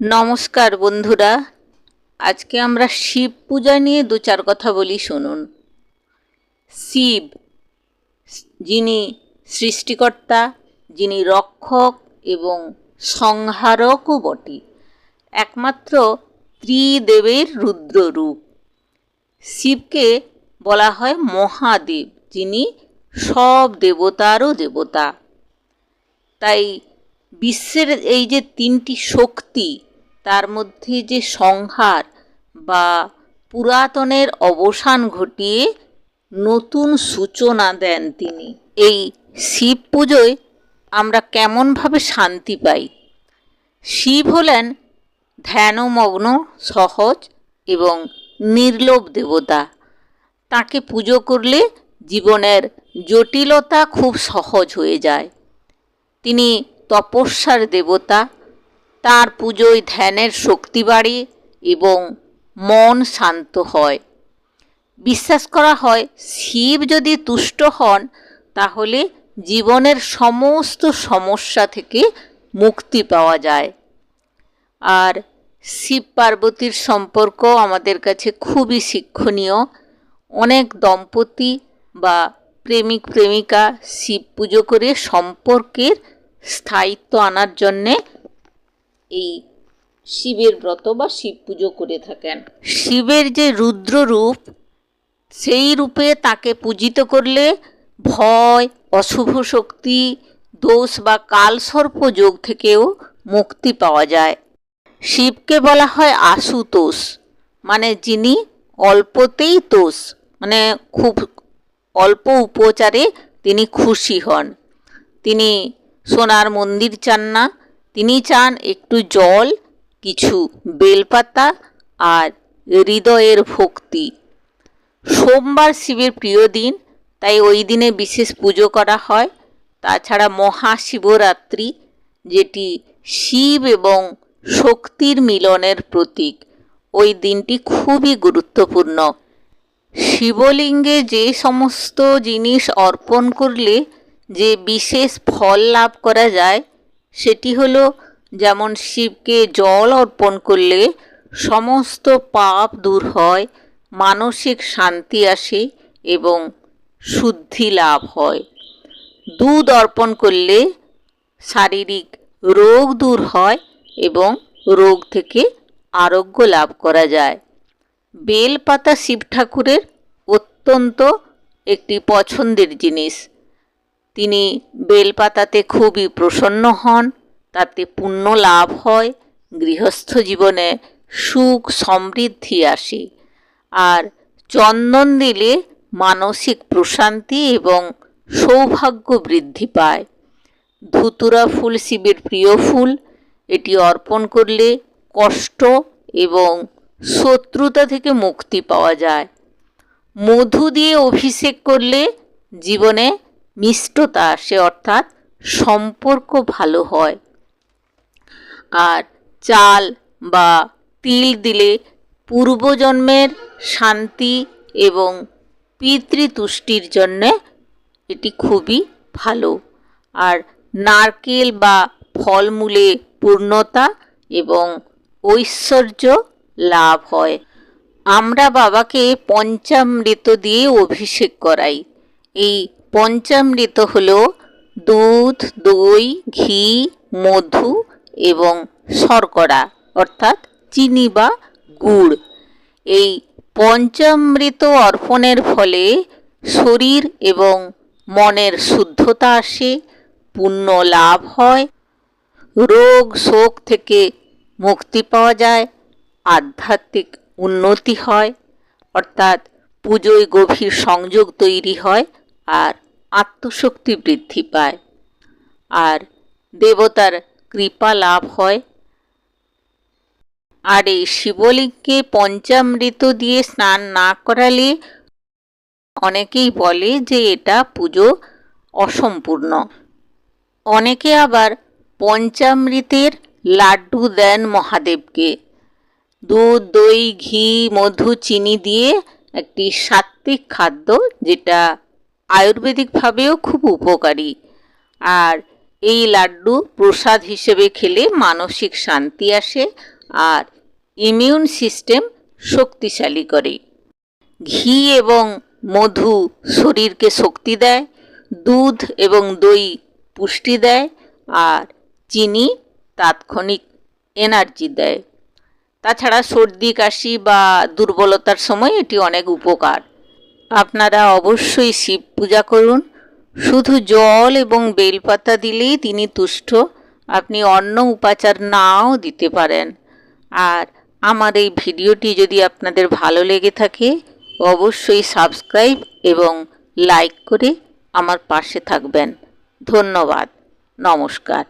নমস্কার বন্ধুরা, আজকে আমরা শিব পূজা নিয়ে দু চার কথা বলি, শুনুন। শিব যিনি সৃষ্টিকর্তা, যিনি রক্ষক এবং সংহারকও বটে, একমাত্র ত্রিদেবের রুদ্ররূপ। শিবকে বলা হয় মহাদেব, যিনি সব দেবতারও দেবতা। তাই বিশ্বের এই যে তিনটি শক্তি, তার মধ্যে যে সংহার বা পুরাতনের অবসান ঘটিয়ে নতুন সূচনা দেন তিনি। এই শিব পুজোয় আমরা কেমনভাবে শান্তি পাই? শিব হলেন ধ্যানমগ্ন, সহজ এবং নির্লোভ দেবতা। তাকে পুজো করলে জীবনের জটিলতা খুব সহজ হয়ে যায়। তিনি তপস্যার দেবতা। তার পুজোয় ধ্যানের শক্তি বাড়ে এবং মন শান্ত হয়। বিশ্বাস করা হয় শিব যদি তুষ্ট হন, তাহলে জীবনের সমস্ত সমস্যা থেকে মুক্তি পাওয়া যায়। আর শিব পার্বতীর সম্পর্ক আমাদের কাছে খুবই শিক্ষণীয়। অনেক দম্পতি বা প্রেমিক প্রেমিকা শিব পুজো করে সম্পর্কের স্থায়িত্ব আনার জন্যে এই শিবের ব্রত বা শিব পুজো করে থাকেন। শিবের যে রুদ্র রূপ, সেই রূপে তাকে পূজিত করলে ভয়, অশুভ শক্তি, দোষ বা কালসর্প যোগ থেকেও মুক্তি পাওয়া যায়। শিবকে বলা হয় আশুতোষ, মানে যিনি অল্পতেই তোষ, মানে খুব অল্প উপচারে তিনি খুশি হন। তিনি সোনার মন্দির চান না, তিনি চান একটু জল, কিছু বেলপাতা আর হৃদয়ের ভক্তি। সোমবার শিবের প্রিয় দিন, তাই ওই দিনে বিশেষ পুজো করা হয়। তাছাড়া মহাশিবরাত্রি, যেটি শিব এবং শক্তির মিলনের প্রতীক, ওই দিনটি খুবই গুরুত্বপূর্ণ। শিবলিঙ্গে যে সমস্ত জিনিস অর্পণ করলে যে বিশেষ ফল লাভ করা যায়, সেটি হলো, যেমন শিবকে জল অর্পণ করলে সমস্ত পাপ দূর হয়, মানসিক শান্তি আসে এবং শুদ্ধি লাভ হয়। দুধ অর্পণ করলে শারীরিক রোগ দূর হয় এবং রোগ থেকে আরোগ্য লাভ করা যায়। বেলপাতা শিব ঠাকুরের অত্যন্ত একটি পছন্দের জিনিস। তিনি বেলপাতাতে খুবই প্রসন্ন হন, তাতে পুণ্য লাভ হয়, গৃহস্থ জীবনে সুখ সমৃদ্ধি আসে। আর চন্দন দিলে মানসিক প্রশান্তি এবং সৌভাগ্য বৃদ্ধি পায়। ধুতুরা ফুল শিবের প্রিয় ফুল, এটি অর্পণ করলে কষ্ট এবং শত্রুতা থেকে মুক্তি পাওয়া যায়। মধু দিয়ে অভিষেক করলে জীবনে মিষ্টতা আসে, অর্থাৎ সম্পর্ক ভালো হয়। আর চাল বা তিল দিলে পূর্বজন্মের শান্তি এবং পিতৃতুষ্টির জন্যে এটি খুবই ভালো। আর নারকেল বা ফলমূলে পূর্ণতা এবং ঐশ্বর্য লাভ হয়। আমরা বাবাকে পঞ্চামৃত দিয়ে অভিষেক করাই। এই পঞ্চামৃত হলো দুধ, দই, ঘি, মধু এবং শর্করা, অর্থাৎ চিনি বা গুড়। এই পঞ্চামৃত অর্পণের ফলে শরীর এবং মনের শুদ্ধতা আসে, পুণ্য লাভ হয়, রোগ শোক থেকে মুক্তি পাওয়া যায়, আধ্যাত্মিক উন্নতি হয়, অর্থাৎ পুজোয় গভীর সংযোগ তৈরি হয় আর আত্মশক্তি বৃদ্ধি পায়, আর দেবতার কৃপা লাভ হয়। আর এই শিবলিঙ্গে পঞ্চামৃত দিয়ে স্নান না করালে অনেকেই বলে যে এটা পুজো অসম্পূর্ণ। অনেকে আবার পঞ্চামৃতের লাড্ডু দেন মহাদেবকে। দুধ, দই, ঘি, মধু, চিনি দিয়ে একটি সাত্ত্বিক খাদ্য, যেটা আয়ুর্বেদিকভাবেও খুব উপকারী। আর এই লাড্ডু প্রসাদ হিসেবে খেলে মানসিক শান্তি আসে আর ইমিউন সিস্টেম শক্তিশালী করে। ঘি এবং মধু শরীরকে শক্তি দেয়, দুধ এবং দই পুষ্টি দেয়, আর চিনি তাৎক্ষণিক এনার্জি দেয়। তাছাড়া সর্দি কাশি বা দুর্বলতার সময় এটি অনেক উপকার। আপনারা অবশ্যই শিব পূজা করুন। শুধু জল এবং বেলপাতা দিলেই তিনি তুষ্ট। আপনি অন্য উপাচার নাও দিতে পারেন। আর আমার এই ভিডিওটি যদি আপনাদের ভালো লেগে থাকে অবশ্যই সাবস্ক্রাইব এবং লাইক করে আমার পাশে থাকবেন। ধন্যবাদ। নমস্কার।